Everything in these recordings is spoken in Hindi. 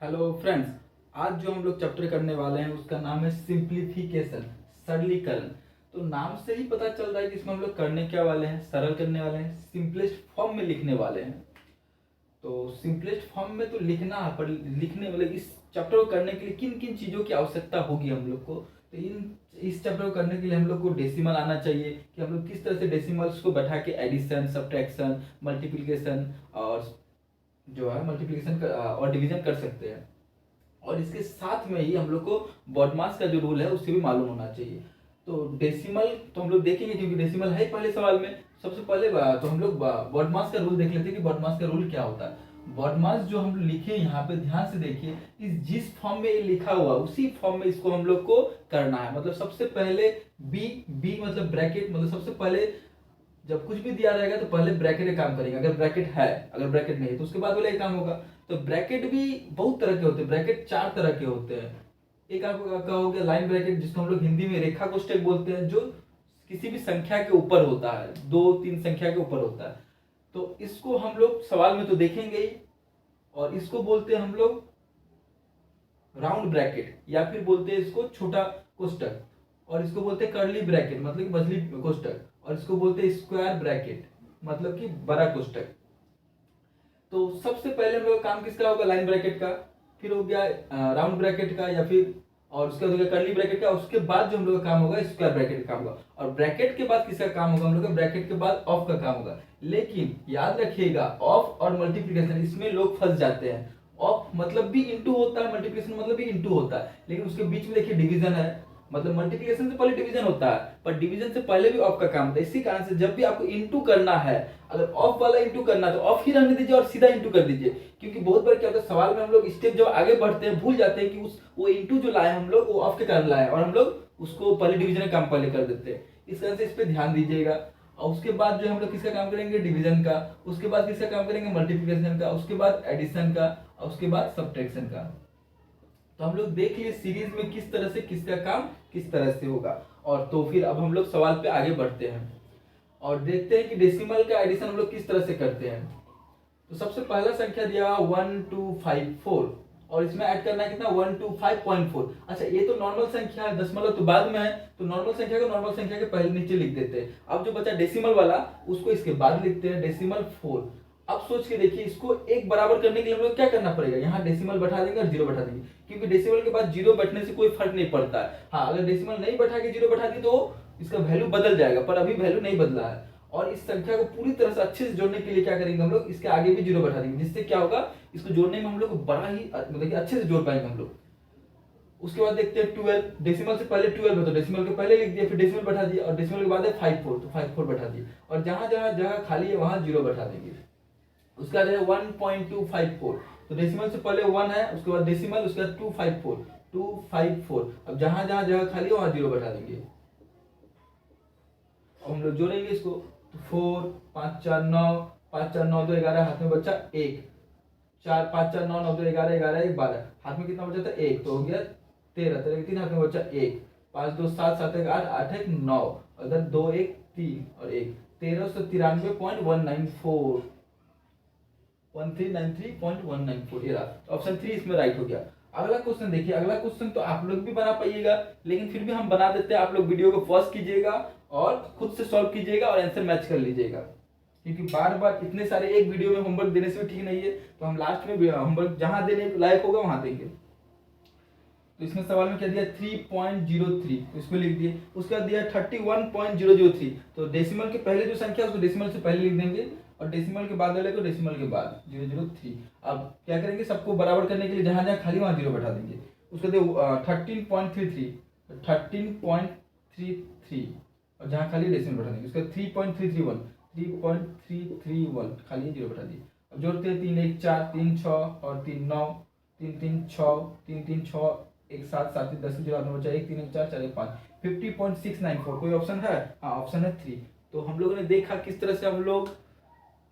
Hello friends. आज जो हम लोग चैप्टर करने वाले हैं उसका नाम है सिंप्लीफिकेशन, सरलीकरण। तो नाम से ही पता चल रहा है कि इसमें हम लोग करने क्या वाले हैं, सरल करने वाले हैं, सिंपलेस्ट फॉर्म में लिखने वाले हैं। तो सिंपलेस्ट फॉर्म में तो लिखना है, पर लिखने वाले इस चैप्टर को करने के लिए किन किन चीज़ों की आवश्यकता होगी हम लोग को। तो इस चैप्टर को करने के लिए हम लोग को डेसिमल आना चाहिए कि हम लोग किस तरह से डेसिमल्स को बैठा के एडिशन, सब्ट्रैक्शन, मल्टीप्लिकेशन और जो है मल्टीप्लिकेशन और डिवीजन कर सकते हैं। और इसके साथ में ही हम लोग को बॉडमास का जो रूल है उससे भी मालूम होना चाहिए। तो डेसिमल तो हम लोग देखेंगे क्योंकि डेसिमल है ही पहले सवाल में। सबसे पहले तो हम लोग बॉडमास का रूल देख लेते हैं कि बॉडमास का रूल क्या होता है। बॉडमास जो हम लिखे यहाँ पे ध्यान से देखिए, इस जिस फॉर्म में ये लिखा हुआ उसी फॉर्म में इसको हम लोग को करना है। मतलब सबसे पहले बी बी मतलब ब्रैकेट, मतलब सबसे पहले जब कुछ भी दिया रहेगा तो पहले ब्रैकेट का काम करेंगे, अगर ब्रैकेट है, अगर ब्रैकेट नहीं है तो उसके बाद वाला ही काम होगा। तो ब्रैकेट भी बहुत तरह के होते हैं, ब्रैकेट 4 तरह के होते हैं। एक आपका हो गया लाइन ब्रैकेट, जिसको हम लोग हिंदी में रेखा कोष्ठक बोलते हैं, जो किसी भी संख्या के ऊपर होता है, 2-3 संख्या के ऊपर होता है। तो इसको हम लोग सवाल में तो देखेंगे ही। और इसको बोलते हैं हम लोग राउंड ब्रैकेट, या फिर बोलते हैं इसको छोटा कोष्ठक। और इसको बोलते हैं कर्ली ब्रैकेट, मतलब कि मछली कोष्ठक। और इसको बोलते हैं स्क्वायर ब्रैकेट, मतलब कि बड़ा कोष्ठक। तो सबसे पहले हम लोग काम किसका होगा, लाइन ब्रैकेट का, फिर हो गया राउंड ब्रैकेट का, या फिर और उसके बाद हो गया कर्ली ब्रैकेट का। उसके बाद जो हम लोग का काम होगा स्क्वायर ब्रैकेट का काम होगा। और ब्रैकेट के बाद किसका काम होगा, हम लोग का ब्रैकेट के बाद ऑफ का काम होगा। लेकिन याद रखिएगा, ऑफ और मल्टीप्लिकेशन इसमें लोग फंस जाते हैं। ऑफ मतलब भी इंटू होता है, मल्टीप्लिकेशन मतलब भी इंटू होता है, लेकिन उसके बीच में देखिए डिवीजन है। मतलब मल्टीप्लिकेशन से पहले डिवीजन होता है, पर डिवीजन से पहले भी ऑफ का काम होता है। इसी कारण से जब भी आपको इंटू करना है, अगर ऑफ वाला इंटू करना है तो ऑफ ही रहने दीजिए और सीधा इंटू कर दीजिए। क्योंकि बहुत बार क्या होता है, सवाल में हम लोग स्टेप जब आगे बढ़ते हैं भूल जाते हैं कि उस वो इंटू जो लाए हम लोग वो ऑफ के कारण लाए, और हम लोग उसको पहले डिवीजन का काम पहले कर देते हैं। इस कारण से इस पर ध्यान दीजिएगा। और उसके बाद जो हम लोग किसका काम करेंगे, डिवीजन का। उसके बाद किसका काम करेंगे, मल्टीप्लिकेशन का। उसके बाद एडिशन का, और उसके बाद सब्ट्रैक्शन का। तो हम लोग देख लिए सीरीज में किस तरह से किसका काम किस तरह से होगा। और तो फिर अब हम लोग सवाल पे आगे बढ़ते हैं और देखते हैं कि डेसिमल का एडिशन हम लोग किस तरह से करते हैं। तो सबसे पहला संख्या दिया 1254, और इसमें ऐड करना है कितना, 125.4। अच्छा, ये तो नॉर्मल संख्या है, दशमलव तो बाद में है, तो नॉर्मल संख्या को नॉर्मल संख्या के पहले नीचे लिख देते हैं। अब जो बचा डेसिमल वाला उसको इसके बाद लिखते हैं, डेसिमल 4। अब सोच के देखिए, इसको एक बराबर करने के लिए हम लोग क्या करना पड़ेगा, यहाँ डेसिमल बैठा देंगे और जीरो बैठा देंगे। क्योंकि डेसिमल के बाद जीरो बैठने से कोई फर्क नहीं पड़ता है। हाँ, अगर डेसिमल नहीं बैठा के जीरो बैठा दी तो इसका वैल्यू बदल जाएगा, पर अभी वैल्यू नहीं बदला है। और इस संख्या को पूरी तरह से अच्छे से जोड़ने के लिए क्या करेंगे हम लोग, इसके आगे भी जीरो बैठा देंगे, जिससे क्या होगा, इसको जोड़ने में हम लोग बड़ा ही मतलब कि अच्छे से जोड़ पाएंगे हम लोग। उसके बाद देखते हैं 12, डेसिमल से पहले 12 है तो डेसिमल के पहले लिख दिया, फिर डेसिमल बैठा दिया, और डेसिमल के बाद है 54 तो 54 बैठा दिए, और जहां जहां जगह खाली है वहां जीरो बैठा देंगे। उसके बाद है 1.254, तो डेसिमल से पहले 1 है, उसके बाद डेसिमल, उसके बाद 254। अब जहां जहां जगह खाली है वहां जीरो बैठा देंगे। अब हम लोग जोड़ेंगे इसको, तो 4 5 4 9, 5 4 9 2 11, हाथ में बचा 1, 4 5 4 9 9 2 11 11 1 12, हाथ में कितना बचा था 1, तो हो गया 13 13 3, हाथ में बचा 1, 5 2 7 7 1 8 8 1 9, उधर 2 1 3 और 1, 1393.194, 1393.194 ये रहा। ऑप्शन 3 इसमें राइट हो गया। अगला क्वेश्चन देखिए, अगला क्वेश्चन तो आप लोग भी बना पाइएगा, लेकिन फिर भी हम बना देते हैं। आप लोग वीडियो को पॉज कीजिएगा और खुद से सॉल्व कीजिएगा और आंसर मैच कर लीजिएगा। क्योंकि बार बार इतने सारे एक वीडियो में होमवर्क देने से भी ठीक नहीं है, तो हम लास्ट में होमवर्क जहां देने लायक होगा वहां देंगे। तो इसमें सवाल में क्या दिया 3.03, तो इसमें लिख दिए। उसके बाद दिया 31.003, तो डेसिमल के पहले जो संख्या है उसको डेसिमल से पहले लिख देंगे, और डेसिमल के बाद वाले को डेसिमल के बाद 003। अब क्या करेंगे, सबको बराबर करने के लिए जहां जहां खाली वहां जीरो बैठा देंगे। उसके बाद 13.33 और जहां खाली डेसिमल बैठा देंगे। उसके बाद 3.331 खाली जीरो बैठा दिए। अब जोड़ते हैं 3 1 4 3 6 और 3 9, 3 3 6 3 3 6 1 7 7 10 जीरो बचा 1 3 1 4 4 1 5, 50.694। कोई ऑप्शन है, हाँ ऑप्शन है 3। तो हम लोगों ने देखा किस तरह से हम लोग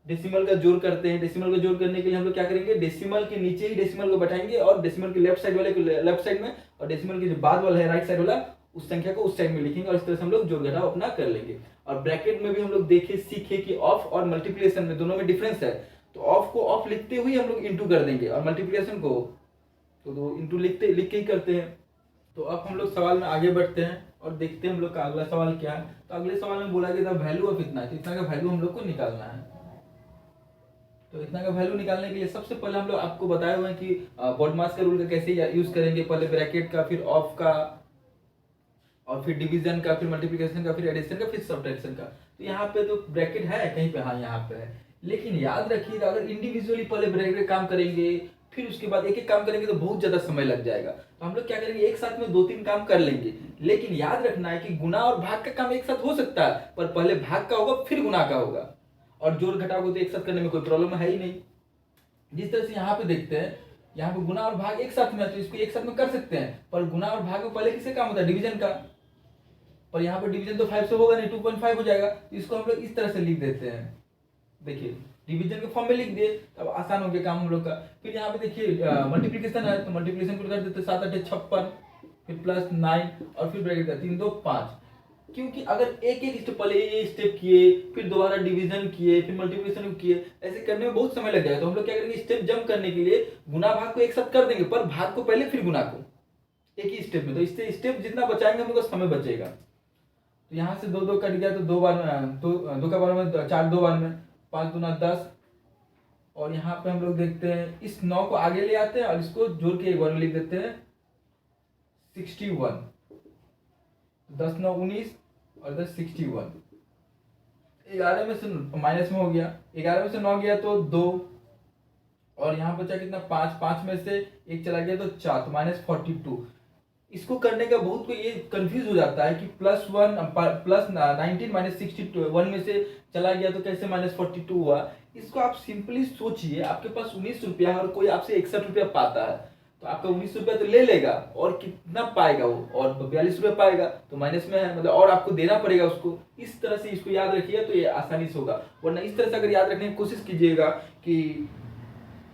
डेसिमल का जोड़ करते हैं। डेसिमल का जोड़ करने के लिए हम लोग क्या करेंगे, डेसिमल के नीचे ही डेसिमल को बैठाएंगे, और डेसिमल के लेफ्ट साइड वाले को लेफ्ट साइड में, और डेसिमल के जो बाद वाला है राइट साइड वाला उस संख्या को उस साइड में लिखेंगे, और इस तरह से हम लोग जोड़ घटाव अपना कर लेंगे। और ब्रैकेट में भी हम लोग देखे सीखे कि ऑफ और मल्टीप्लिकेशन में दोनों में डिफरेंस है। तो ऑफ को ऑफ लिखते हुए हम लोग इंटू कर देंगे, और मल्टीप्लिकेशन को तो इंटू लिख के ही करते हैं। तो अब हम लोग सवाल में आगे बढ़ते हैं और देखते हैं हम लोग का अगला सवाल क्या है। तो अगले सवाल में बोला गया था वैल्यू ऑफ इतना, तो इतना का वैल्यू हम लोग को निकालना है। तो इतना का वैल्यू निकालने के लिए सबसे पहले हम लोग आपको बताए हुए हैं कि बॉडमास का रूल का कैसे यूज करेंगे। पहले ब्रैकेट का, फिर ऑफ का, और फिर डिवीजन का, फिर मल्टीप्लिकेशन का, फिर एडिशन का, फिर सब्ट्रैक्शन का। तो यहाँ पे तो ब्रैकेट है कहीं पे, हाँ यहाँ पे है, लेकिन याद रखिएगा अगर इंडिविजुअली पहले ब्रैकेट काम करेंगे फिर उसके बाद एक एक काम करेंगे तो बहुत ज्यादा समय लग जाएगा। तो हम लोग क्या करेंगे, एक साथ में 2-3 काम कर लेंगे, लेकिन याद रखना है कि गुना और भाग का काम एक साथ हो सकता है, पर पहले भाग का होगा फिर गुना का होगा, और जोड़ घटाव को तो एक साथ करने में कोई प्रॉब्लम है ही नहीं। जिस तरह से यहाँ पे देखते हैं, यहाँ पे गुना और भाग एक साथ में है तो इसको एक साथ में कर सकते हैं, पर गुना और भाग में पहले किससे काम होता है, डिवीजन का। पर यहाँ पर डिवीजन तो 5 से होगा नहीं, 2.5 हो जाएगा, तो इसको हम लोग इस तरह से लिख देते हैं। देखिए डिवीजन के फॉर्म में लिख दिए, अब आसान हो गया काम हम लोग का। फिर यहाँ पे देखिए मल्टीप्लिकेशन है, तो मल्टीप्लिकेशन को कर देते 7 8 56, फिर प्लस 9 और फिर ब्रैकेट का 3 2 5। क्योंकि अगर एक एक स्टेप, पहले ये स्टेप किए, फिर दोबारा डिवीजन किए, फिर मल्टीप्लिकेशन किए, ऐसे करने में बहुत समय लग जाएगा। तो हम लोग क्या करेंगे, स्टेप जंप करने के लिए गुना भाग को एक साथ कर देंगे, पर भाग को पहले फिर गुना को एक ही स्टेप में। तो इससे स्टेप जितना बचाएंगे हम लोग का समय बचेगा। तो यहाँ से 2 2 कट गया, तो 2 बार में 2 का बार में 4 2 बार में 5 दूना 10। और यहाँ पे हम लोग देखते हैं इस 9 को आगे ले आते हैं और इसको जोड़ के एक बार में लिख देते हैं 61। 10 9 19 और 10 61। 11 में से माइनस में हो गया, 11 में से 9 गया तो 2, और यहाँ बचा कितना 5, 5 में से 1 चला गया तो 4, तो -42। इसको करने का बहुत कोई ये कंफ्यूज हो जाता है कि प्लस 19 -61 में से चला गया तो कैसे -42 हुआ। इसको आप सिंपली सोचिए, आपके पास 19 रुपया है और कोई आपसे 61 रुपया पाता है, तो आपका 19 रुपया तो ले लेगा, और कितना पाएगा वो, और 42 रुपया पाएगा, तो माइनस में है, मतलब और आपको देना पड़ेगा उसको। इस तरह से इसको याद रखिएगा तो ये आसानी से होगा। वरना इस तरह से अगर याद रखने की कोशिश कीजिएगा कि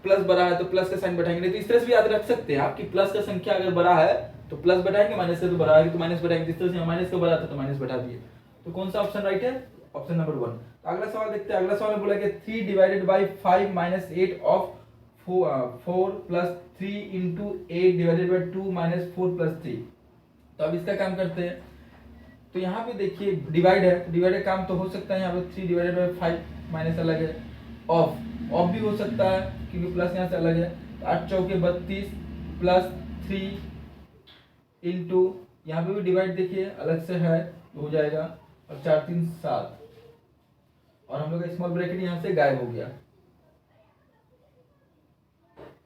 प्लस बड़ा है तो प्लस का साइन बैठाएंगे, नहीं तो इस तरह से भी याद रख सकते हैं आप कि प्लस का संख्या अगर बड़ा है तो प्लस बैठाएंगे, माइनस से तो बड़ा है तो माइनस बैठाएंगे। जिस तरह से माइनस का बड़ा था तो माइनस बैठा दिए। तो कौन सा ऑप्शन राइट है, ऑप्शन नंबर 1। तो अगला सवाल देखते हैं। अगला सवाल में बोला गया 3 divided by 5 minus 8 of 4 plus 3 into 8 divided by 2 minus 4 plus 3। तो अब इसका काम करते हैं। तो यहाँ पे देखिए डिवाइड है, तो डिवाइड का काम तो हो सकता है। यहाँ पे 3 डिवाइडेड बाई 5 माइनस अलग है, ऑफ भी हो सकता है क्योंकि प्लस यहाँ से अलग है। तो 8 चौके 32 प्लस 3 इंटू, यहाँ पे भी डिवाइड देखिए अलग से है तो हो जाएगा, और 4 3 7, और हम लोग का स्मॉल ब्रैकेट यहाँ से गायब हो गया।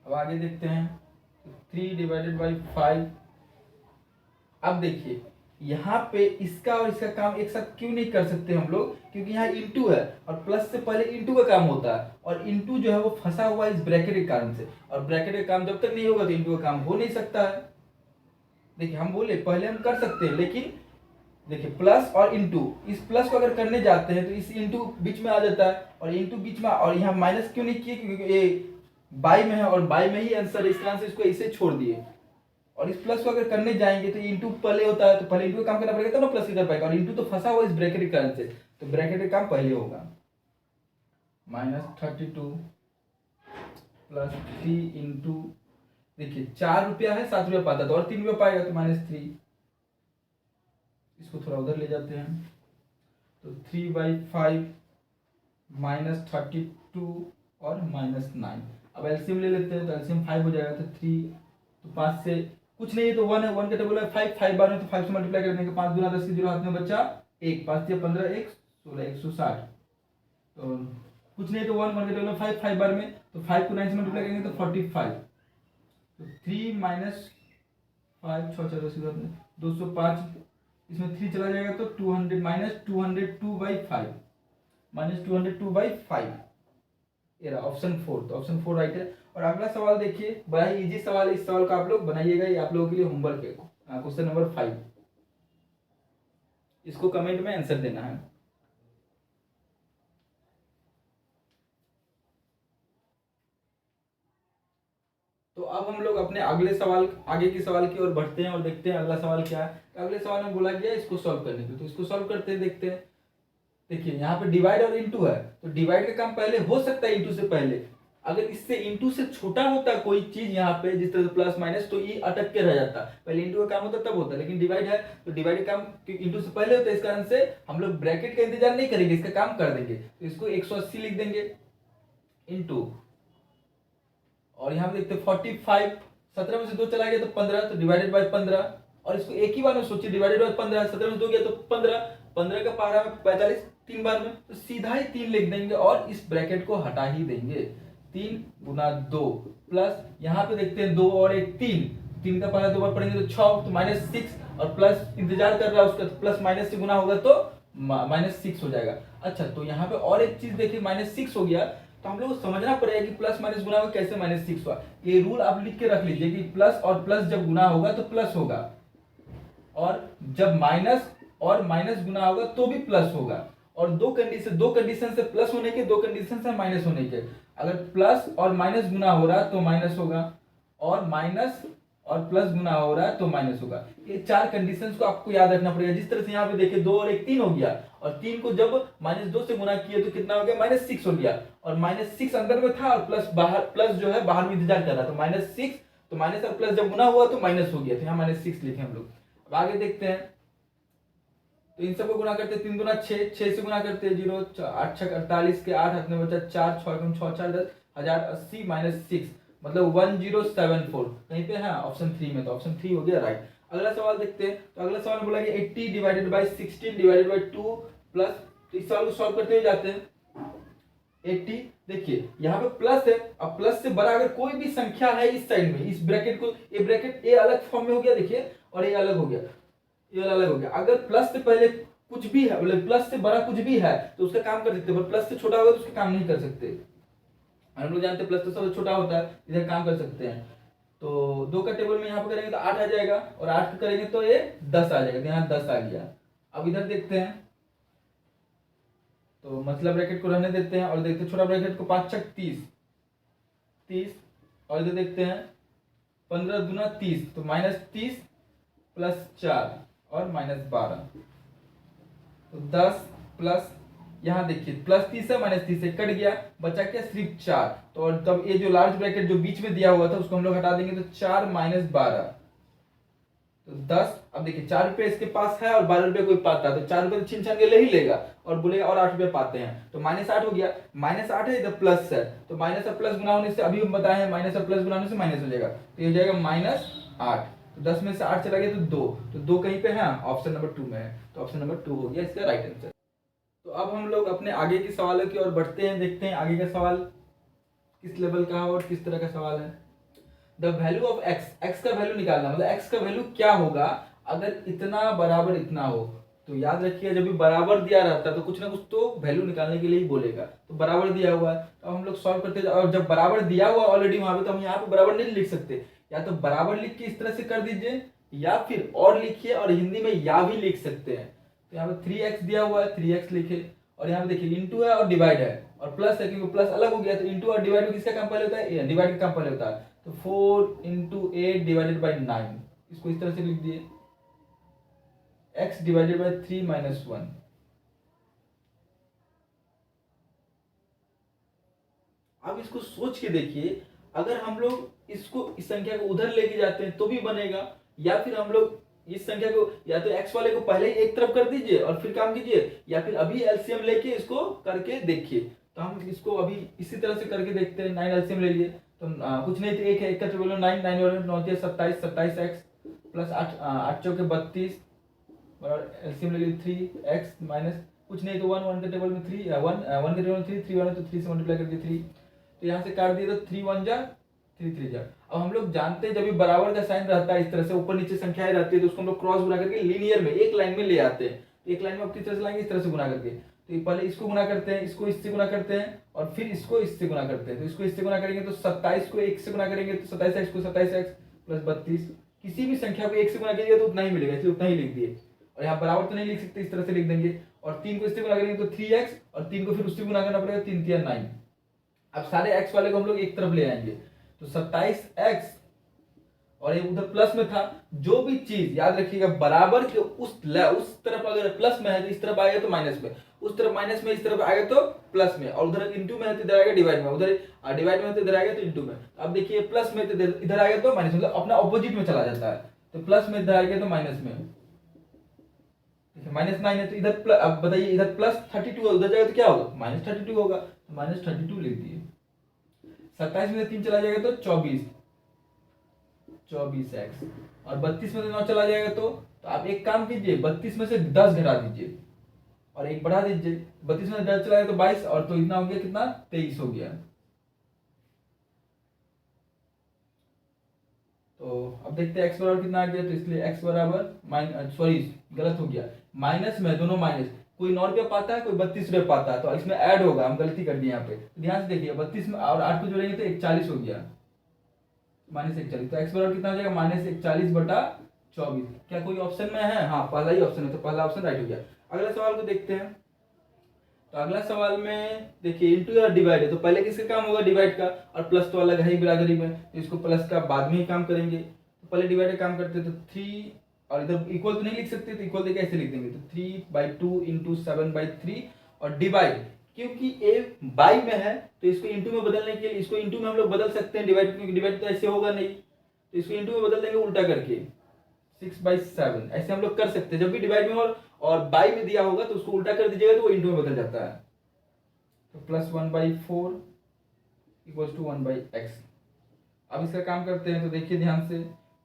अब आगे देखते हैं 3 डिवाइडेड बाई 5। अब देखिए यहाँ पे इसका और इसका काम एक साथ क्यों नहीं कर सकते हम लोग, क्योंकि यहाँ इंटू है और प्लस से पहले इंटू का काम होता है, और इंटू जो है वो फंसा हुआ है इस ब्रैकेट के कारण से, और ब्रैकेट का काम जब तक नहीं होगा तो इंटू का काम हो नहीं सकता है। देखिए हम बोले पहले हम कर सकते हैं, लेकिन देखिए प्लस और इंटू, इस प्लस को अगर करने जाते हैं तो इस इंटू बीच में आ जाता है, और इंटू बीच में, और यहाँ माइनस क्यों नहीं किए क्योंकि ये बाई में है और बाई में ही आंसर है, इस कारण से इसको इसे छोड़ दिए। और इस प्लस को अगर करने जाएंगे तो इंटू पहले होता है, तो पहले इंटू का काम करना पड़ेगा तब ना प्लस कर पाएगा, और इंटू तो फंसा हुआ इस ब्रैकेट के कारण से, तो ब्रैकेट का काम पहले होगा। -32 प्लस 3 इंटू, देखिए 4 रुपया है, 7 रुपया पाता तो और 3 रुपया पाएगा तो -3। इसको थोड़ा उधर ले जाते हैं, तो 3/5 -32 और -9। अब एलसीएम ले लेते हैं, तो एलसीएम 5 हो जाएगा, तो 3, तो 5 से कुछ नहीं है तो 1 है, 1 का टेबल है 5, 5 बार में तो 5 से मल्टीप्लाई कर देंगे, 5 दूना 10 की 0 हाथ में बचा 1, 5 से 15 1 16 160। तो कुछ नहीं तो 1 का टेबल है 5, 5 बार में, तो 5 को 9 से मल्टीप्लाई करेंगे तो 45। तो 3 माइनस 5 6 4 205, इसमें 3 चला जाएगा तो 200 -202/5 -202/5, ये रहा ऑप्शन 4। तो ऑप्शन 4 राइट है। और अगला सवाल देखिए, बड़ा ही इजी सवाल है, इस सवाल का आप लोग बनाइएगा, ये आप लोगों के लिए होमवर्क है। क्वेश्चन नंबर 5, इसको कमेंट में आंसर देना है। तो अब हम लोग अपने अगले सवाल, आगे के सवाल की ओर बढ़ते हैं और देखते हैं अगला सवाल क्या है। अगले सवाल में बोला गया इसको सॉल्व करने के, तो इसको सॉल्व करते हैं, देखते हैं। देखिए यहाँ पे डिवाइड और इंटू है, तो डिवाइड का काम पहले हो सकता है इंटू से पहले, अगर इससे इंटू से छोटा होता कोई चीज यहाँ पे जिस तरह से प्लस माइनस, तो ये अटक के रह जाता, पहले इंटू का काम होता तब होता, लेकिन डिवाइड है तो डिवाइड का काम इंटू से पहले होता है, इस कारण से हम लोग ब्रैकेट का इंतजार नहीं करेंगे, इसका काम कर देंगे। तो इसको 180 लिख देंगे इंटू, और यहाँ पे देखते 45, 17 में से 2 चला गया तो 15, तो डिवाइडेड बाय 15, और इसको एक ही बार में सोचिए, डिवाइडेड बाय 15, 17 में से 2 गया तो 15, 15 का पारा में 45, 3 बार में, तो सीधा ही 3 लिख देंगे और इस ब्रैकेट को हटा ही देंगे। 3 गुना 2 प्लस, यहाँ पे देखते हैं 2 और 1 3, 3 का पारा 2 बार पढ़ेंगे तो 6, तो -6, और प्लस इंतजार कर रहा है उसका, तो प्लस माइनस से गुना होगा तो -6 हो जाएगा। अच्छा, तो यहाँ पे और एक चीज देखिए, -6 हो गया, तो हम लोग को समझना पड़ेगा कि प्लस माइनस गुना होगा कैसे -6 हुआ। ये रूल आप लिख के रख लीजिए कि प्लस और प्लस जब गुना होगा तो प्लस होगा, और जब माइनस और माइनस गुना होगा तो भी प्लस होगा। और दो कंडीशन से प्लस होने के, दो कंडीशन से माइनस होने के। अगर प्लस और माइनस गुना हो रहा है तो माइनस होगा, और माइनस और प्लस गुना हो रहा है तो माइनस होगा। ये 4 कंडीशंस को आपको याद रखना पड़ेगा। जिस तरह से यहाँ पे देखिए 2 और 1 3 हो गया, और 3 को जब -2 से गुना किए तो कितना हो गया, -6 हो गया, और -6 अंदर में था और प्लस बाहर, प्लस जो है बाहर में इंतजार कर रहा, तो -6, तो माइनस और प्लस जब गुना हुआ तो माइनस हो गया, तो यहाँ -6 लिखे हम लोग। अब आगे देखते हैं, तो इन सबको गुना करते हैं, 3 दूना 6, 6 से गुना करते हैं 0, 8 6 48 के 8 हाथ में बचा 4, 6 6 4 10, 1080 -6 मतलब 1074 कहीं पे है ऑप्शन 3 में, तो ऑप्शन 3 हो गया राइट। अगला सवाल देखते हैं, तो अगला सवाल बोला कि 80 divided by 16 divided by 2 plus, तो इस सवाल को सॉल्व करते हुए जाते हैं। 80 देखिए यहाँ पे प्लस है, अब प्लस से बड़ा अगर कोई भी संख्या है इस साइड में, इस ब्रैकेट को, ये ब्रैकेट ए अलग फॉर्म में हो गया देखिए, और ये अलग हो गया, ये अलग हो गया। अगर प्लस से पहले कुछ भी है, मतलब प्लस से बड़ा कुछ भी है तो उसका काम कर सकते हैं, पर प्लस से छोटा होगा तो उसका काम नहीं कर सकते। हम लोग जानते हैं प्लस तो सबसे छोटा होता है, इधर काम कर सकते हैं। तो 2 का टेबल में यहाँ पे करेंगे तो 8 आ जाएगा, और 8 का करेंगे तो ये 10 आ जाएगा, तो यहाँ 10 आ गया। अब इधर देखते हैं, तो मतलब ब्रैकेट को रहने देते हैं, और देखते हैं छोटा ब्रैकेट को 5 6 30, और इधर देखते हैं 15 दूना 30, तो -30 प्लस 4 और -12, तो 10 प्लस, यहाँ देखिए प्लस 30 है -30 से कट गया, बचा क्या सिर्फ 4, तो और तब ये जो लार्ज ब्रैकेट जो बीच में दिया हुआ था उसको हम लोग हटा देंगे, तो 4 -12, तो 10। अब देखिए 4 रुपये इसके पास है और 12 रुपये कोई पाता है, तो 4 रुपये तो छीन छान के ले ही लेगा और बोलेगा और 8 रुपये पाते हैं, तो -8 हो गया। -8 है, इधर प्लस है, तो माइनस और प्लस गुना होने से, अभी हम बताए हैं माइनस और प्लस गुना होने से माइनस हो जाएगा, तो ये हो जाएगा -8, तो 10 में से 8 चला गया तो 2, तो 2 कहीं पे है, ऑप्शन नंबर 2 में है, तो ऑप्शन नंबर 2 हो गया इसका राइट आंसर। तो अब हम लोग अपने आगे की सवालों की ओर बढ़ते हैं, देखते हैं आगे का सवाल किस लेवल का है और किस तरह का सवाल है। The value of x, x का वैल्यू निकालना, मतलब एक्स का वैल्यू क्या होगा अगर इतना बराबर इतना हो। तो याद रखिए जब भी बराबर दिया रहता है तो कुछ ना कुछ तो वैल्यू निकालने के लिए ही बोलेगा, तो बराबर दिया हुआ है तो हम लोग सॉल्व करते हैं, और जब बराबर दिया हुआ ऑलरेडी वहां पे, तो हम यहाँ पे बराबर नहीं लिख सकते, या तो बराबर लिख के इस तरह से कर दीजिए, या फिर और लिखिए, और हिंदी में या भी लिख सकते हैं। तो यहाँ पे 3x दिया हुआ है, 3x लिखे, और यहाँ पे देखिए इंटू है और डिवाइड है और प्लस है, क्योंकि प्लस अलग हो गया, तो इंटू और डिवाइड में किसका काम पहले होता है, डिवाइड का काम पहले होता है, तो 4 × 8 डिवाइडेड बाई 9, इसको इस तरह से लिख दिए, x डिवाइडेड बाई 3 - 1। अब इसको सोच के देखिए, अगर हम लोग इसको, इस संख्या को उधर लेके जाते हैं तो भी बनेगा, या फिर हम लोग इस संख्या को, या तो x वाले को पहले ही एक तरफ कर दीजिए और फिर काम कीजिए, या फिर अभी एलसीएम लेके इसको करके देखिए। तो हम इसको अभी इसी तरह से करके देखते हैं, 9 एलसीएम ले लिए, तो कुछ नहीं, तो एक है, एक का ट्रिपल 9, 9 9 27, 27x प्लस 8 8 चौके 32, और एलसीएम ले लिए 3x माइनस कुछ नहीं, तो 1 1 के टेबल में 3, 1 के टेबल में 3 3 1 तो 3 से मल्टीप्लाई करके 3, तो यहाँ से काट दिए तो 3 1 जा 3 3 जा। अब हम लोग जानते हैं जब भी बराबर का साइन रहता है इस तरह से ऊपर नीचे संख्याएं रहती है, तो उसको हम लोग क्रॉस गुना करके लीनियर में एक लाइन में ले आते हैं, एक लाइन में आप किस तरह से लाएंगे, इस तरह से गुना करके, तो पहले इसको गुना करते हैं, इसको इससे गुना करते हैं, और फिर इसको इससे गुना करते हैं, तो इसको इससे गुना करेंगे तो 27 को 1 से गुना करेंगे तो 27x को 27x प्लस 32, किसी भी संख्या को 1 से गुना कीजिए तो उतना ही मिलेगा, इसलिए उतना ही लिख दिए, और यहाँ बराबर तो नहीं लिख सकते, इस तरह से लिख देंगे, और 3 को इससे गुना करेंगे तो 3x, और 3 को फिर उससे गुना करना पड़ेगा, 3 3 9। अब सारे x वाले को हम लोग एक तरफ ले आएंगे, तो 27x और ये उधर प्लस में था। जो भी चीज याद रखिएगा बराबर के उस तरफ अगर प्लस में है तो इस तरफ आएगा तो माइनस में, उस तरफ माइनस में इस तरफ आएगा तो प्लस में, और उधर इंटू में है तो इधर आएगा डिवाइड में, उधर डिवाइड में है तो इधर आएगा तो इंटू में। अब देखिए प्लस में तो इधर आएगा तो माइनस, मतलब अपना ऑपोजिट में चला जाता है। तो प्लस में इधर आएगा तो माइनस में, -9 है तो इधर अब बताइए इधर +32 उधर जाएगा तो क्या होगा, -32 होगा, तो -32 लिख दिए। 27 में 3 चला जाएगा तो 24x, और 32 में से 9 चला जाएगा तो आप एक काम कीजिए 32 में से 10 घटा दीजिए और एक बढ़ा दीजिए। 32 में 10 चला गया तो 22, और तो इतना हो गया कितना, 23 हो गया। तो अब देखते हैं x बराबर कितना आ गया, तो इसलिए x बराबर सॉरी गलत हो गया, माइनस में दोनों माइनस, कोई 9 रुपया पाता है कोई 32 रुपये पाता है, तो इसमें ऐड होगा, हम गलती कर दिए यहाँ पे। तो ध्यान से देखिए 32 में और 8 को जोड़ेंगे तो 41 हो गया, -41। तो x बराबर कितना हो जाएगा, -41/24। क्या कोई ऑप्शन में है, हाँ पहला ही ऑप्शन है, तो पहला ऑप्शन राइट हो गया। अगला सवाल को देखते हैं। तो अगला सवाल में देखिए इंटू या डिवाइड है, तो पहले किसका काम होगा, डिवाइड का, और प्लस तो अलग है ही बिरादरी में, तो इसको प्लस का बाद में ही काम करेंगे। तो पहले डिवाइड का काम करते हैं, तो 3 और इधर इक्वल तो नहीं लिख सकते, तो इक्वल देके ऐसे लिख देंगे, तो 3/2 इंटू 7/3, और डिवाइड क्योंकि ए बाई में है तो इसको इंटू में बदलने के लिए इसको इंटू में हम लोग बदल सकते हैं, डिवाइड, क्योंकि डिवाइड तो ऐसे होगा नहीं, तो इसको इंटू में बदल देंगे उल्टा करके 6/7। ऐसे हम लोग कर सकते हैं, जब भी डिवाइड में और बाई में दिया होगा तो उसको उल्टा कर दीजिएगा तो वो इंटू में बदल जाता है। तो +1/4 इक्वल्स टू 1/x। अब इसका काम करते हैं, तो देखिए ध्यान से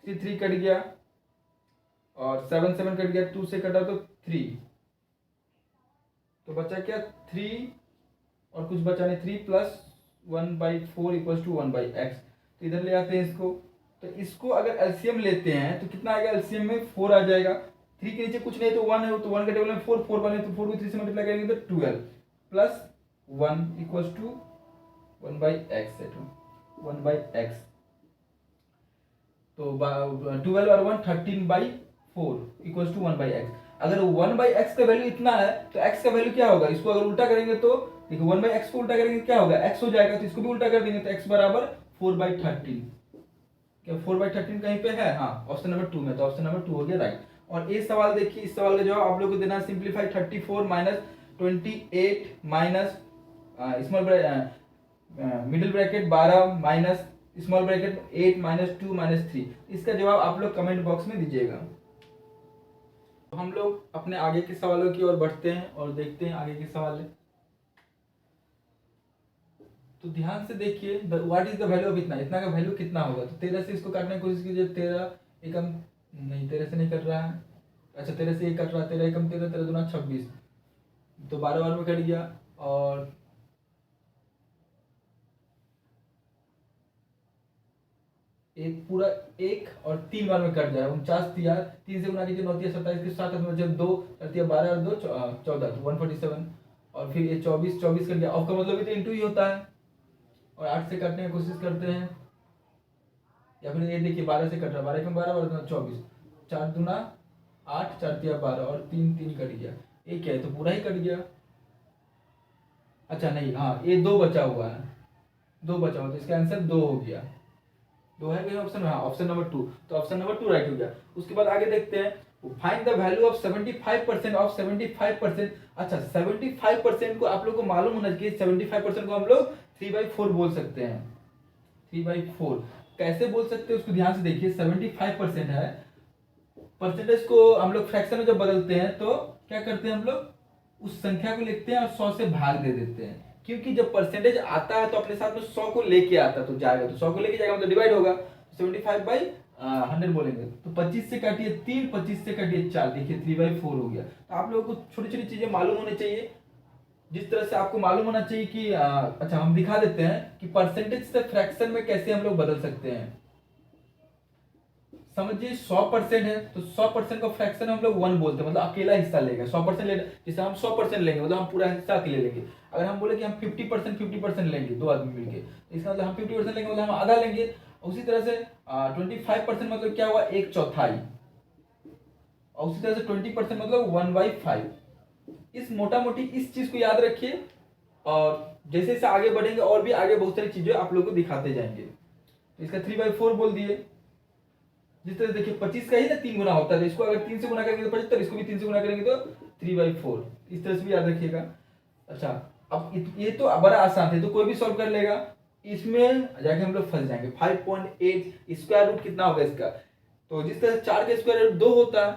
3 कट गया और 7 कट गया, 2 से कटा तो 3, तो बचा क्या 3 और कुछ बचा नहीं, 3 + 1/4 इक्वल्स टू 1/x। तो इधर ले आते हैं इसको, तो इसको अगर एलसीएम लेते हैं तो कितना आएगा, एलसीएम में 4 आ जाएगा। 3 के नीचे कुछ नहीं तो 1 है, तो 1 का टेबल में 4 4 बने, तो 4 को 3 से मल्टीप्लाई करेंगे तो 12 + 1 इक्वल्स टू 1/x है, 1/x। तो 12 और 1 13/4 इक्वल्स टू 1/x। अगर 1/x का वैल्यू इतना है तो x का वैल्यू क्या होगा, इसको अगर उल्टा करेंगे तो देखिए 1/x को उल्टा करेंगे क्या होगा, x हो जाएगा, तो इसको भी उल्टा कर देंगे तो x बराबर 4/13। क्या 4/13 कहीं पे है, हाँ ऑप्शन नंबर 2 में, तो ऑप्शन नंबर 2 हो गया राइट। और ये सवाल देखिए, इस सवाल का जवाब आप लोग को देना है simplify 34 - 28 minus small middle bracket 12 minus small bracket 8 - 2 - 3। इसका जवाब आप लोग कमेंट बॉक्स में दीजिएगा। तो हम लोग अपने आगे के सवालों की ओर बढ़ते हैं और देखते हैं आगे के सवाल है। तो ध्यान से देखिए what is the value of इतना, इतना का वैल्यू कितना होगा। तो 13 से इसको काटने की कोशिश कीजिए, 13 एकम नहीं, 13 से नहीं कट रहा है, अच्छा 13 से ये कट रहा है, 13 एकम 13, 13 दूना 26, तो 12 बार में कट गया, और एक पूरा 1 और 3 बार में कट जाए, 49 दिया, 3 से गुना कीजिए, 9 × 27 के 7 में जब 2 करती है 12 और 2 14, तो 147, और फिर ये 24 कट गया, ऑफ का मतलब भी तो इंटू ही होता है, और 8 से काटने की कोशिश करते हैं, या फिर ये देखिए 12 से कट रहा है, 12 एकम 12 12 दूना 24, 4 दूना 8 4 तिया 12, और 3 कट गया, ये क्या है, तो पूरा ही कट गया। अच्छा नहीं, हाँ ये 2 बचा हुआ है, 2 बचा हुआ, तो इसका आंसर 2 हो गया। 2 है कहीं ऑप्शन में, हाँ ऑप्शन नंबर 2, तो ऑप्शन नंबर 2 राइट हो गया। उसके बाद आगे देखते हैं, find the value of 75% of 75%। अच्छा 75% को आप लोग को मालूम होना चाहिए, 75% को हम लोग 3/4 बोल सकते हैं। 3/4 कैसे बोल सकते हैं उसको ध्यान से देखिए, 75% है, परसेंटेज को हम लोग फ्रैक्शन में जब बदलते हैं तो क्या करते हैं, हम लोग उस संख्या को लिखते हैं और 100 से भाग दे देते हैं, क्योंकि जब परसेंटेज आता है तो अपने साथ में 100 को लेके आता है, तो जाएगा, तो 100 को लेके जाएगा मतलब डिवाइड होगा, 75/100 बोलेंगे, तो 25 से काटिए 3, 25 से काटिए 4, देखिए 3/4 हो गया। तो आप लोगों को छोटी छोटी चीजें मालूम होनी चाहिए, जिस तरह से आपको मालूम होना चाहिए कि अच्छा हम दिखा देते हैं कि परसेंटेज से फ्रैक्शन में कैसे हम लोग बदल सकते हैं। समझिए 100% है तो 100% को फ्रैक्शन हम लोग 1 बोलते हैं, मतलब अकेला हिस्सा लेगा, 100% लेना, जैसे हम 100% लेंगे मतलब हम पूरा हिस्सा अकेले लेंगे। अगर हम बोले कि हम 50% लेंगे, 2 आदमी मिलके, इसका मतलब हम 50% लेंगे मतलब हम आधा लेंगे। उसी तरह से 25% मतलब क्या हुआ, 1/4, और उसी तरह से 20% मतलब 1/5। इस मोटा मोटी इस चीज को याद रखिए, और जैसे जैसे आगे बढ़ेंगे और भी आगे बहुत सारी चीजें आप लोग को दिखाते जाएंगे। तो इसका 3/4 बोल दिए, जिस तरह से देखिए 25 का ही ना 3 गुना होता है, तो इसको अगर 3 से गुना करेंगे तो 75, इसको भी 3 से गुना करेंगे तो 3/4, इस तरह से भी याद रखिएगा। अच्छा, अब ये तो बड़ा आसान है, तो कोई भी सॉल्व कर लेगा। इसमें जाके हम लोग फंस जाएंगे। 5.8 स्क्वायर रूट कितना होगा इसका, तो जिस तरह 4 का स्क्वायर रूट 2 होता है,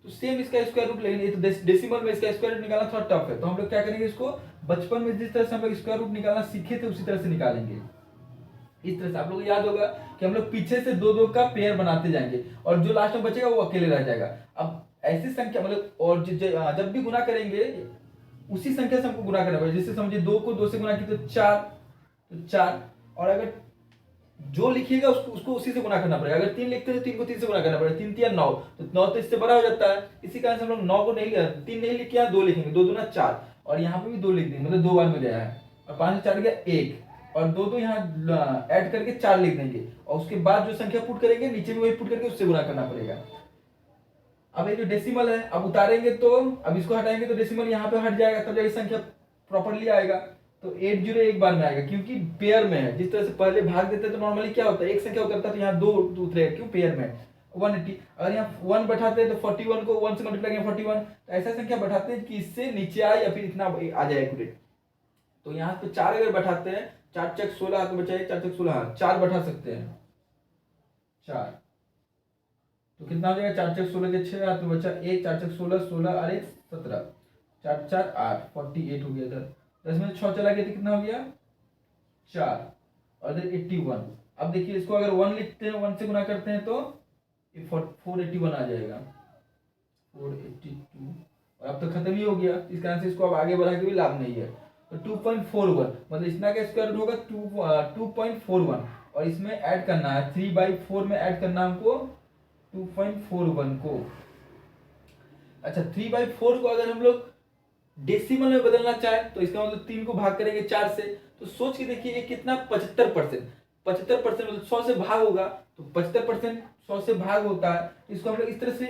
तो सेम इसका स्क्वायर रूट लेंगे। ये तो डेसिमल में इसका स्क्वायर रूट निकालना थोड़ा टफ है, तो हम लोग क्या करेंगे, इसको बचपन में जिस तरह से हम लोग स्क्वायर रूट निकालना सीखे थे उसी तरह से निकालेंगे। इस तरह से आप लोगों को याद होगा कि हम लोग पीछे से दो दो का पेयर बनाते जाएंगे और जो लास्ट में बचेगा वो अकेले रह जाएगा। अब ऐसी संख्या मतलब, और जब भी गुना करेंगे उसी संख्या से हमको गुना करना पड़ेगा। जैसे समझिए 2 को 2 से गुना किया तो 4, तो 4, और अगर जो लिखिएगा उसको उसी से गुना करना पड़ेगा। अगर 3 लिखते हैं तो 3 को 3 से गुना करना पड़ेगा। 3 3 9, तो 9 तो इससे बड़ा हो जाता है। इसी कारण से हम लोग 9 को नहीं 3 नहीं लिखे, 2 लिखेंगे, 2 दूना 4, और यहाँ पे भी 2 लिख देंगे, मतलब 2 बार में गया है, और 5 से 4 गया 1, और 2 2 यहाँ ऐड करके 4 लिख देंगे, और उसके बाद जो संख्या पुट करेंगे नीचे भी वही पुट करके उससे गुना करना पड़ेगा। अब ये जो डेसिमल है, अब उतारेंगे तो, अब इसको हटाएंगे तो डेसिमल यहाँ पे हट जाएगा, तब जाके संख्या प्रॉपर्ली आएगा। तो 80 एक बार में आएगा, क्योंकि पेयर में है। जिस तरह से पहले भाग देते हैं तो नॉर्मली क्या होता है, एक संख्या उतरता है तो यहाँ 2 उतरेगा, क्यों, पेयर में 180। अगर यहाँ 1 बैठाते हैं तो 41 को 1 से मल्टीप्लाई करेंगे 41, तो ऐसा संख्या बैठाते हैं कि इससे नीचे आए या फिर इतना आ जाए एक्यूरेट। तो यहाँ पे 4 अगर बैठाते हैं, 4 चक 16 हाथ में बचाए, 4 चक 16, 4 बैठा सकते हैं, 4, तो कितना हो जाएगा, 4 चक 16 के 6 हाथ में बचा 1, 4 चक 16, 16 और 1 17, 4 4 8, 48 हो गया। इधर 10 में 6 चला गया तो कितना हो गया, 4, और इधर 81। अब देखिए इसको अगर 1 लिखते हैं, 1 से गुना करते हैं तो 481 आ जाएगा, 482, और अब तो खत्म ही हो गया। इस कारण से इसको अब आगे बढ़ा के भी लाभ नहीं है। तो 2.41 मतलब इतना का स्क्वायर रूट होगा 2.41, और इसमें ऐड करना है 3/4 में ऐड करना हमको 2.41 को। अच्छा, 3/4 को अगर हम लोग डेसिमल में बदलना चाहे तो इसका मतलब 3 को भाग करेंगे 4 से, तो सोच के देखिए ये कितना, 75%। 75% मतलब 100 से भाग होगा, तो 75% 100 से भाग होता है। इसको हम लोग इस तरह से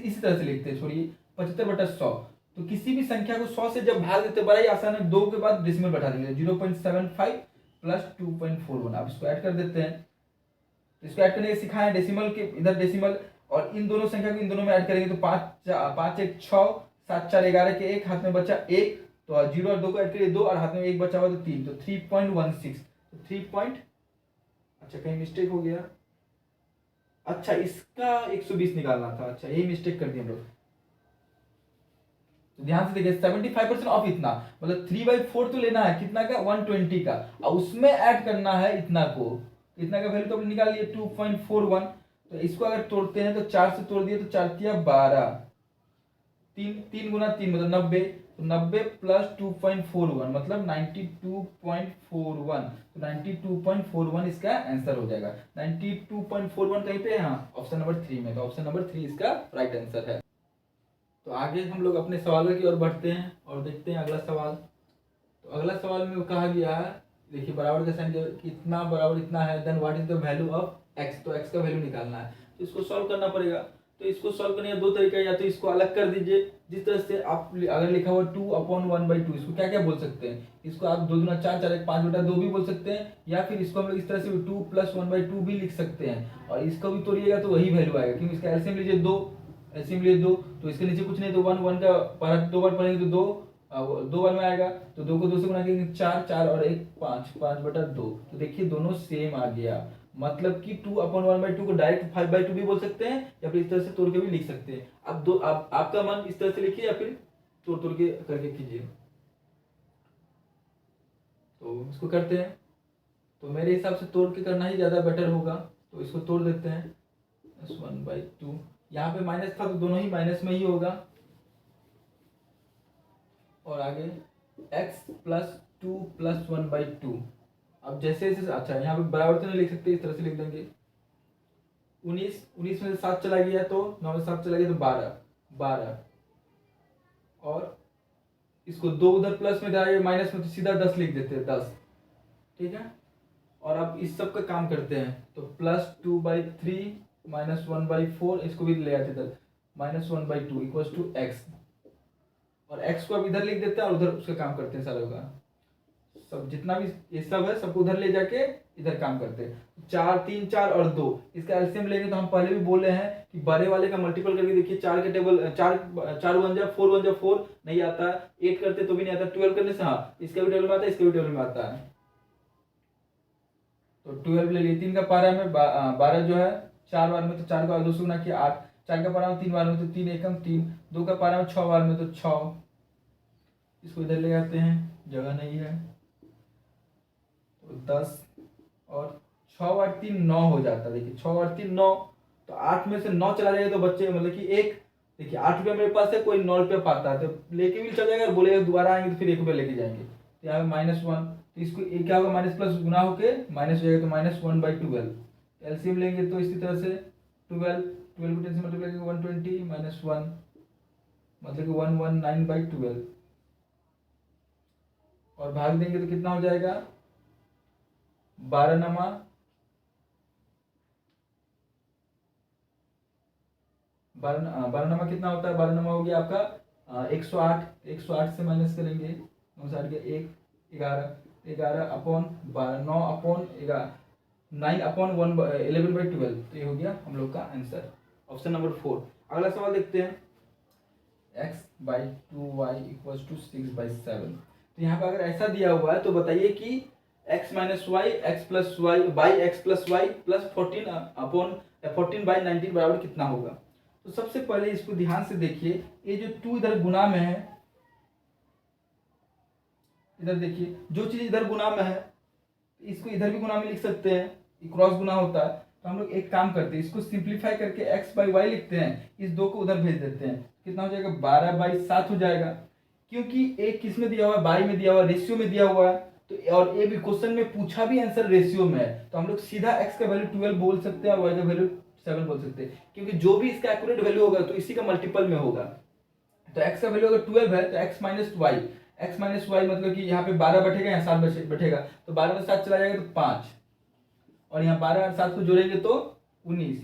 इसी तरह से लिखते हैं, छोड़िए 75/100। तो किसी भी संख्या को 100 से जब भाग देते, बड़ा ही आसान है, 2 के बाद डेसिमल बैठा देंगे, 0.75 प्लस 2.41। अब इसको ऐड कर देते हैं, तो इसको ऐड करने के सिखाए डेसिमल के, इधर डेसिमल, और इन दोनों संख्या को इन दोनों में ऐड करेंगे तो 5 1 6, 7 4 11 के 1, हाथ में बचा 1, तो 0 और 2 को ऐड करिए 2, और हाथ में 1 बचा हुआ तो 3, तो 3.16, तो 3 पॉइंट, अच्छा कहीं मिस्टेक हो गया, अच्छा इसका 120 निकालना था, अच्छा यही मिस्टेक कर दी हम लोग। तो ध्यान से देखिए 75% ऑफ इतना, मतलब 3/4 तो लेना है कितना का, 120 का, और उसमें ऐड करना है इतना को, इतना का वैल्यू तो हमने निकाल लिया 2.41। तो इसको अगर तोड़ते हैं तो 4 से तोड़ दिए तो 4 तिया 12, 3 गुना 3 मतलब 90, तो 90 प्लस 2.41 मतलब 92.41, तो 92.41 इसका आंसर हो जाएगा। 92.41 कहीं पे, हाँ ऑप्शन नंबर 3 में, तो ऑप्शन नंबर 3 इसका राइट आंसर है। तो आगे हम लोग अपने सवालों की ओर बढ़ते हैं और देखते हैं अगला सवाल। तो अगला सवाल में कहा गया है, देखिए बराबर का साइन इतना बराबर इतना है, then what is the value of X, तो एक्स का वैल्यू निकालना है, तो इसको सॉल्व करना पड़ेगा। तो इसको सॉल्व करने का 2 तरीका है, या तो इसको अलग कर दीजिए, जिस तरह से आप अगर लिखा हुआ 2/1/2, इसको क्या क्या बोल सकते हैं, इसको आप 2 दूना 4 4 1 5/2 भी बोल सकते हैं, या फिर इसको हम लोग इस तरह से 2 + 1/2 भी लिख सकते हैं, और इसको भी तोड़िएगा तो वही वैल्यू आएगा, क्योंकि इसका एलसीएम लीजिए 2, एलसीएम लीजिए 2, तो इसके नीचे कुछ नहीं, तो 1 1 का पार्ट 2 बार पढ़ेंगे तो 2 बार में आएगा, तो 2 को 2 से गुना करेंगे 4 4 और 1 5, 5/2, तो देखिए दोनों सेम आ गया। मतलब कि 2/1/2 को डायरेक्ट 5/2 भी बोल सकते हैं, या फिर इस तरह से तोड़ के भी लिख सकते हैं। अब आपका मन इस तरह से लिखिए या फिर तोड़ तोड़ के करके कीजिए। तो इसको करते हैं, तो मेरे हिसाब से तोड़ के करना ही ज्यादा बेटर होगा, तो इसको तोड़ देते हैं। 1/2, यहाँ पे माइनस था तो दोनों ही माइनस में ही होगा, और आगे x + 2 + 1/2। अब जैसे जैसे, अच्छा यहाँ पे बराबर तो नहीं लिख सकते, इस तरह से लिख देंगे 19 में से 7 चला गया तो 9 में 7 चला गया तो 12, और इसको 2 उधर प्लस में जाएगा माइनस में, तो सीधा 10 लिख देते हैं, 10, ठीक है। और अब इस सब का काम करते हैं, तो +2/3 - 1/4, इसको भी ले आते इधर, -1/2 = x, और x को अब इधर लिख देते हैं और उधर उसका काम करते हैं सारे का सब, जितना भी ये सब है सबको उधर ले जाके इधर काम करते हैं। 4 3 4 और 2 इसका एलसीएम लेंगे तो हम पहले भी बोले हैं कि बड़े वाले का मल्टीपल करके देखिए, 4 के टेबल 4 1 जा 4 1 जा 4 नहीं आता, 8 करते तो भी नहीं आता, 12 करने से हाँ इसका भी टेबल में आता है, इसका भी टेबल में आता है। तो 12 ले लिए, 3 का पारा में 12 जो है 4 बार में तो 4 का 2 से गुना किया 8, 4 का पारा में 3 बार में तो 3 एकम 3, 2 का पारा में 6 बार में तो 6। इसको इधर ले आते हैं, जगह नहीं है तो 10 और 6 और 3 9 हो जाता है। देखिए 6 और 3 9, तो 8 में से 9 चला जाएगा तो बच्चे मतलब कि एक, देखिए 8 रुपया मेरे पास है, कोई 9 रुपया पाता है तो लेके भी चल जाएगा, और बोलेगा दोबारा आएंगे तो फिर 1 रुपया लेके जाएंगे। तो यहाँ पे -1, तो इसको क्या होगा, माइनस प्लस गुना होके माइनस हो जाएगा, तो -1/12। एलसीएम लेंगे तो इसी तरह से 12 को 10 से मल्टीप्लाई करेंगे 120 -1 मतलब कि 119/12, और भाग देंगे तो कितना हो जाएगा 12 नमा 12 नमा कितना होता है, 12 नमा हो गया आपका 108, 108 से माइनस करेंगे 9 गया 1 11 11 अपॉन 12 9 अपॉन 9 अपॉन 11/12, तो ये हो गया हम लोग का आंसर, ऑप्शन नंबर 4। अगला सवाल देखते हैं, x/2y = 6/7। तो यहाँ पे अगर ऐसा दिया हुआ है तो बताइए कि x - y x + y by x + y + 14/19 बराबर कितना होगा। तो सबसे पहले इसको ध्यान से देखिए, ये जो 2 इधर गुना में है, इधर देखिए जो चीज इधर गुना में है इसको इधर भी गुना में लिख सकते हैं, क्रॉस गुना होता है। तो हम लोग एक काम करते हैं, इसको सिंप्लीफाई करके x/y लिखते हैं, इस 2 को उधर भेज देते हैं, कितना हो जाएगा 12/7 हो जाएगा। क्योंकि एक किस में दिया हुआ है, बाई में दिया हुआ है, रेशियो में दिया हुआ है, तो और ये भी क्वेश्चन में पूछा भी आंसर रेशियो में है, तो हम लोग सीधा x का वैल्यू 12 बोल सकते हैं और y का वैल्यू 7 बोल सकते हैं, क्योंकि जो भी इसका एक्यूरेट वैल्यू होगा तो इसी का मल्टीपल में होगा। तो x का वैल्यू अगर 12 है तो x - y मतलब कि यहाँ पे 12 बैठेगा, यहाँ 7 बैठेगा, तो 12 में 7 चला जाएगा तो 5, और यहाँ 12 और 7 को जोड़ेंगे तो 19,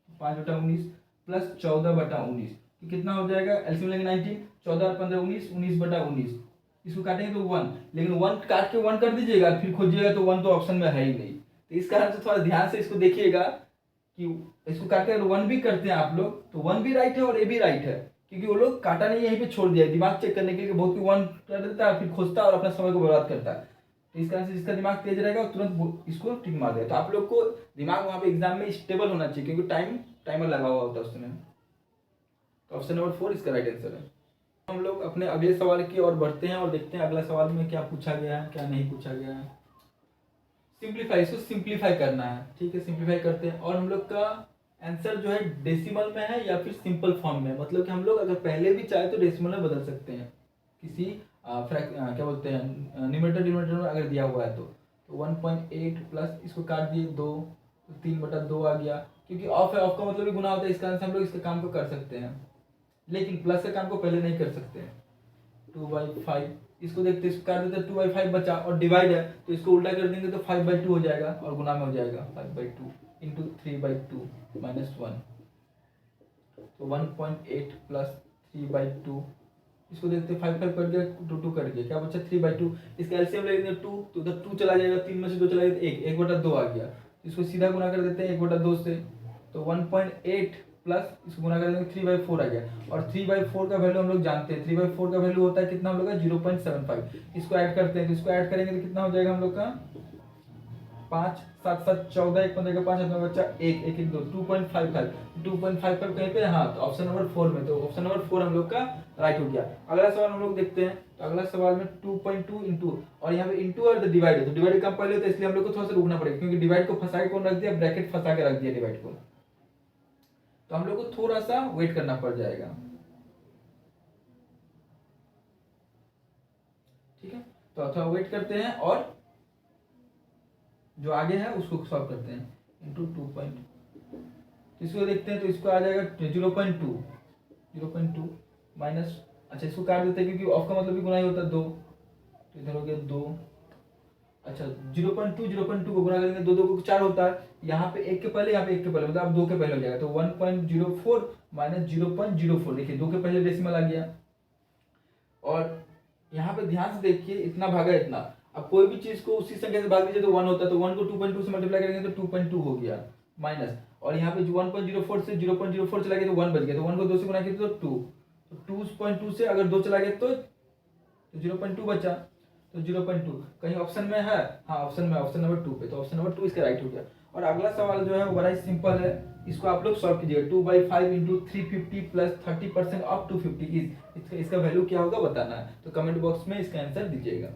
5/19 प्लस 14/19, तो कितना हो जाएगा, एलसीएम लेंगे 19, 14 और 15 19, 19/19, इसको काटेंगे तो 1, लेकिन 1 काट के 1 कर दीजिएगा, फिर खोजिएगा तो 1 तो ऑप्शन में है ही नहीं। तो इस कारण से थोड़ा ध्यान से इसको देखिएगा कि इसको काट के 1 भी करते हैं आप लोग तो 1 भी राइट है और ए भी राइट है, क्योंकि वो लोग काटा नहीं यहीं पे छोड़ दिया है, दिमाग चेक करने के लिए, बहुत 1 कर देता है फिर खोजता है और अपना समय को बर्बाद करता है। तो इस कारण से जिसका दिमाग तेज रहेगा तुरंत इसको टिक मार देगा। तो आप लोग को दिमाग वहाँ पे एग्जाम में स्टेबल होना चाहिए, क्योंकि टाइमर लगा हुआ होता है उसमें। तो ऑप्शन नंबर 4 इसका राइट आंसर है। हम लोग अपने अगले सवाल की ओर बढ़ते हैं और देखते हैं अगला सवाल में क्या पूछा गया है क्या नहीं पूछा गया है। सिंप्लीफाई, इसको सिंप्लीफाई करना है, ठीक है, सिंप्लीफाई करते हैं। और हम लोग का आंसर जो है डेसिमल में है या फिर सिंपल फॉर्म में, मतलब कि हम लोग अगर पहले भी चाहे तो डेसिमल में बदल सकते हैं, किसी क्या बोलते हैं न्यूमरेटर डिनोमिनेटर में अगर दिया हुआ है तो 1.8 प्लस इसको काट दिए 2, तो 3/2 आ गया, क्योंकि ऑफ है, ऑफ का मतलब भी गुना होता है, इस कारण से हम लोग इसके काम को कर सकते हैं, लेकिन प्लस के काम को पहले नहीं कर सकते। 2/5 इसको देखते इसको काट देते 2/5 बचा, और डिवाइड है तो इसको उल्टा कर देंगे तो 5/2 हो जाएगा, और गुना में हो जाएगा 5/2 इंटू 3/2 -1, तो 1.8 प्लस 3/2, इसको देखते 5 कट गया 2 कट गया, क्या बचा 3/2, इसका एलसीएम लेंगे 2, तो उधर 2 चला जाएगा, 3 में से 2 चला जाएगा तो 1/2 आ गया, इसको सीधा गुना कर देते हैं 1/2 से, तो 1.8 प्लस इसको गुना कर देंगे 3/4 आ गया, और 3/4 का वैल्यू हम लोग जानते हैं, 3/4 का वैल्यू होता है कितना हम लोग का 0.75, इसको ऐड करते हैं, तो इसको ऐड करेंगे तो कितना हो जाएगा हम लोग का 5 7 7 14, 1 15 का 5 अपना बच्चा 1 1 1 2 2.55 कहीं पे, हाँ तो ऑप्शन नंबर 4 में, तो ऑप्शन नंबर 4 हम लोग का राइट हो गया। अगला सवाल हम लोग देखते हैं, तो अगला सवाल में 2.2 इंटू, और यहाँ पे इंटू और डिवाइड है, तो डिवाइड कम पहले होता है इसलिए हम लोग को थोड़ा सा रुकना पड़ेगा, क्योंकि डिवाइड को फंसा के कौन रख दिया, ब्रैकेट फंसा के रख दिया डिवाइड को, तो हम लोग को थोड़ा सा वेट करना पड़ जाएगा, ठीक है। तो थोड़ा वेट करते हैं और जो आगे है उसको सॉल्व करते हैं, इंटू 2. इसको देखते हैं तो इसको आ जाएगा 0.2 माइनस, अच्छा इसको काट देते हैं क्योंकि ऑफ का मतलब भी गुना ही होता है 2, तो इधर हो गया 2, अच्छा 0.2 को गुना करेंगे 2 को 4 होता है, यहाँ पे 1 के पहले यहाँ पे 1 के पहले, मतलब अब 2 के पहले हो जाएगा, तो 1.04 माइनस 0.04, देखिए 2 के पहले डेसिमल आ गया, और यहाँ पे ध्यान से देखिए इतना भागा इतना, अब कोई भी चीज को उसी संख्या से भाग दीजिए तो 1 होता है, तो 1 को 2.2 से मल्टीप्लाई करेंगे तो 2.2 हो गया माइनस, और यहाँ पे 1.04 से 0.04 चला गया तो 1 बच गया, तो 1 को 2 से गुना किया तो 2, तो 2.2 से अगर 2 चला गया तो 0.2 बचा, तो 0.2 कहीं ऑप्शन में है, हाँ ऑप्शन में, ऑप्शन नंबर 2 पे, तो ऑप्शन नंबर 2 इसका राइट हो गया। और अगला सवाल जो है वो बड़ा ही सिंपल है, इसको आप लोग सॉल्व कीजिएगा। 2/5 इंटू 350 प्लस 30% ऑफ 250 इज, इसका वैल्यू क्या होगा बताना है, तो कमेंट बॉक्स में इसका आंसर दीजिएगा।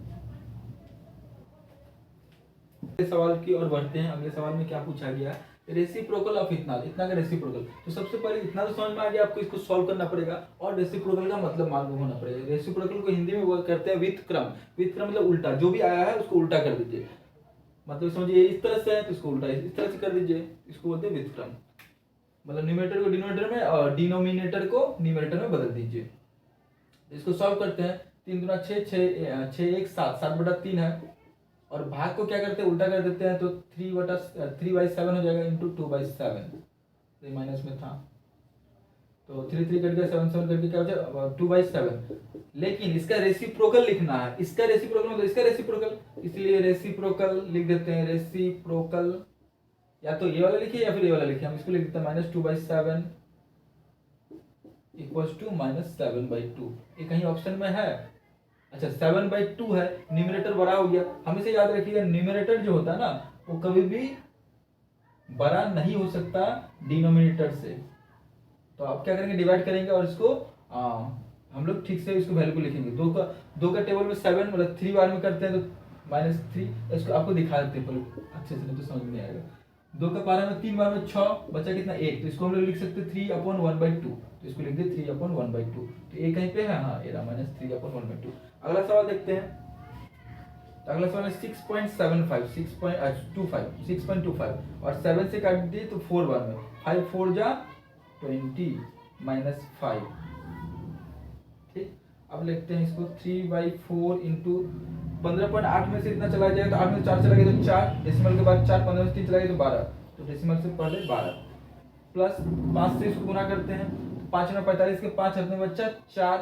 अगले सवाल की ओर बढ़ते हैं। अगले सवाल में क्या पूछा गया है, रेसिप्रोकल ऑफ इतना, इतना का रेसिप्रोकल। तो सबसे पहले इतना तो समझ में आ गया, आपको इसको सॉल्व करना पड़ेगा और रेसिप्रोकल का मतलब मालूम होना पड़ेगा। रेसिप्रोकल को हिंदी में वो करते हैं विथ क्रम, विथ क्रम मतलब उल्टा, जो भी आया है उसको उल्टा कर दीजिए, मतलब समझिए इस तरह से है तो इसको उल्टा इस तरह से कर दीजिए, इसको बोलते हैं विथ क्रम, मतलब न्यूमरेटर को डिनोमिनेटर में और डिनोमिनेटर को न्यूमरेटर में बदल दीजिए। इसको सॉल्व करते हैं, 3 दूना 6, 6 1 7, 7/3 है, और भाग को क्या करते हैं उल्टा कर देते हैं, तो 3/7 हो जाएगा इंटू 2/7, ये माइनस में था तो 3 3 कट गया, 7 7 करके क्या हो जाएगा 2/7। लेकिन इसका रेसिप्रोकल लिखना है, इसका रेसिप्रोकल मतलब इसका रेसिप्रोकल, इसलिए रेसिप्रोकल लिख देते हैं। रेसिप्रोकल या तो ये वाला लिखिए या फिर ये वाला लिखिए, हम इसको लिख देते हैं -2/7 इक्वल्स टू -7/2। ये कहीं ऑप्शन में है, अच्छा 7/2 है, न्यूमरेटर बड़ा हो गया। हमेशा याद रखिएगा न्यूमरेटर जो होता है ना वो कभी भी बड़ा नहीं हो सकता डिनोमिनेटर से, तो आप क्या करेंगे डिवाइड करेंगे और इसको हम लोग ठीक से इसको वैल्यू को लिखेंगे। दो का टेबल में 7 मतलब 3 बार में करते हैं तो -3, इसको आपको दिखा देते हैं पहले अच्छे से, नहीं तो समझ में नहीं आएगा। 2 का पारा में 3 बार में 6 बचा कितना 1, तो इसको हम लोग लिख सकते हैं 3/1/2, तो इसको लिख दे 3/1/2, तो ये कहीं पे है, हाँ ये रहा -3/1/2। अगला सवाल देखते हैं, तो अगला सवाल है 6.75 6.25 और 7 से काट दिए तो 4 बार में, 5 4 जा 20 -5, ठीक। अब लिखते हैं इसको 3/4 इंटू 15.8 में से इतना चला जाए तो 8 में 4 चला गया तो 4, डेसिमल के बाद 4, 15 में 3 चला गया तो 12, तो डेसिमल से पहले 12 प्लस 5 से इसको गुना करते हैं, 5 में 45 के 5 हाथ में बच्चा 4,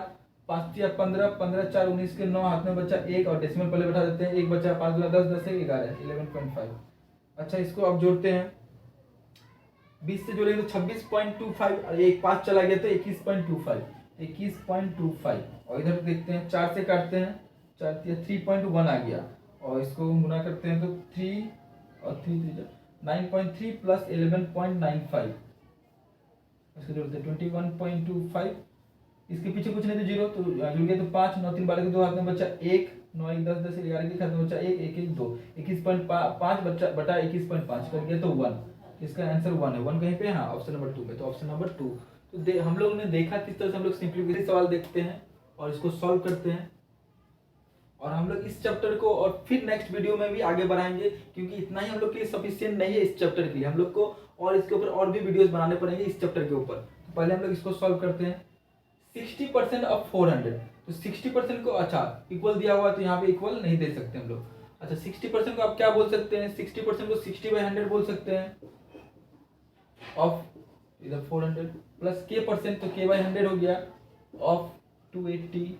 5 या 15, 15 4 19 के 9 हाथ में बच्चा 1 और डेसिमल पहले बैठा देते हैं, 1 बच्चा 5 गुना 10 10 से 11 11.5। अच्छा इसको अब जोड़ते हैं, 20 से जोड़ेंगे तो 26.25 और एक 5 चला गया तो 21.25 और इधर देखते हैं 4 से काटते हैं, 4 या 3.1 आ गया और इसको गुना करते हैं तो 3 और 3 9.3 प्लस 11.95, इसको जोड़ते हैं 21.25, इसके पीछे कुछ नहीं तो 0, तो जुड़ गया तो 5 9 3 12 के 2 हाथ में बच्चा 1 9 1 10 10 11 के हाथ में बच्चा 1 1 1 2 21.5 बच्चा बटा 21.5 कर गया तो 1, इसका आंसर 1 है। 1 कहीं पे, हाँ ऑप्शन नंबर 2 में, तो ऑप्शन नंबर 2। तो हम लोग ने देखा किस तरह से हम लोग सिंपलीफिकेशन सवाल देखते हैं और इसको सॉल्व करते हैं, और हम लोग इस चैप्टर को और फिर नेक्स्ट वीडियो में भी आगे बढ़ाएंगे, क्योंकि इतना ही हम लोग के लिए सफिशिएंट नहीं है इस चैप्टर के लिए, हम लोग को और इसके ऊपर और भी वीडियोस बनाने पड़ेंगे इस चैप्टर के ऊपर। तो पहले हम लोग इसको सॉल्व करते हैं। 60% ऑफ 400, तो 60% को अच्छा इक्वल दिया हुआ है तो यहाँ पे इक्वल नहीं दे सकते हम लोग। अच्छा 60% को आप क्या बोल सकते हैं, 60% को 60/100 बोल सकते हैं ऑफ इधर 400 प्लस k परसेंट, तो k/100 हो गया ऑफ 280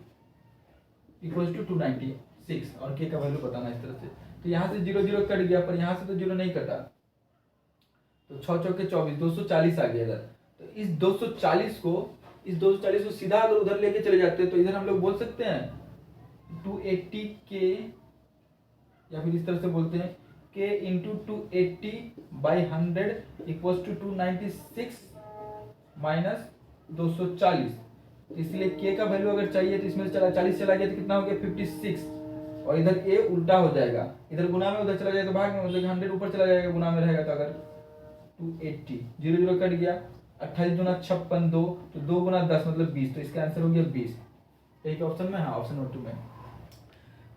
इक्वल टू 296 और k का वैल्यू बताना इस तरह से। तो यहाँ से 0 0 कट गया, पर यहाँ से तो 0 नहीं कटा, तो 6 चौके 24 240 आ गया इधर। तो इस 240 को सीधा अगर उधर लेके चले जाते हैं तो इधर हम लोग बोल सकते हैं 280 k, या फिर इस तरह से बोलते हैं k into 280/100 equal to 296 minus 240, इसलिए k का वैल्यू अगर चाहिए तो इसमें से 40 चला गया तो कितना हो गया 56, और इधर a उल्टा हो जाएगा, इधर गुना में उधर चला जाएगा तो भाग में, मतलब 100 ऊपर चला जाएगा गुना में रहेगा, तो अगर 280 0 0 कट गया, 28 दूना 56 2, तो 2 गुना 10 मतलब 20, तो इसका आंसर हो गया 20, एक ऑप्शन में, हाँ ऑप्शन नंबर 2 में।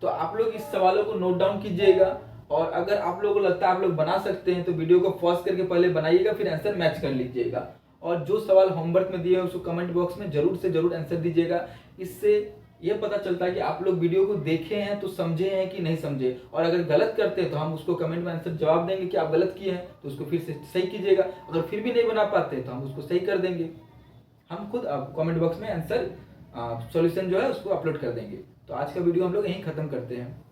तो आप लोग इस सवालों को नोट डाउन कीजिएगा, और अगर आप लोगों को लगता है आप लोग बना सकते हैं तो वीडियो को पॉज करके पहले बनाइएगा, फिर आंसर मैच कर लीजिएगा, और जो सवाल होमवर्क में दिए हैं उसको कमेंट बॉक्स में जरूर से जरूर आंसर दीजिएगा। इससे यह पता चलता है कि आप लोग वीडियो को देखे हैं तो समझे हैं कि नहीं समझे, और अगर गलत करते हैं तो हम उसको कमेंट में आंसर जवाब देंगे कि आप गलत किए हैं, तो उसको फिर से सही कीजिएगा। अगर फिर भी नहीं बना पाते तो हम उसको सही कर देंगे, हम खुद कमेंट बॉक्स में आंसर सॉल्यूशन जो है उसको अपलोड कर देंगे। तो आज का वीडियो हम लोग यहीं खत्म करते हैं।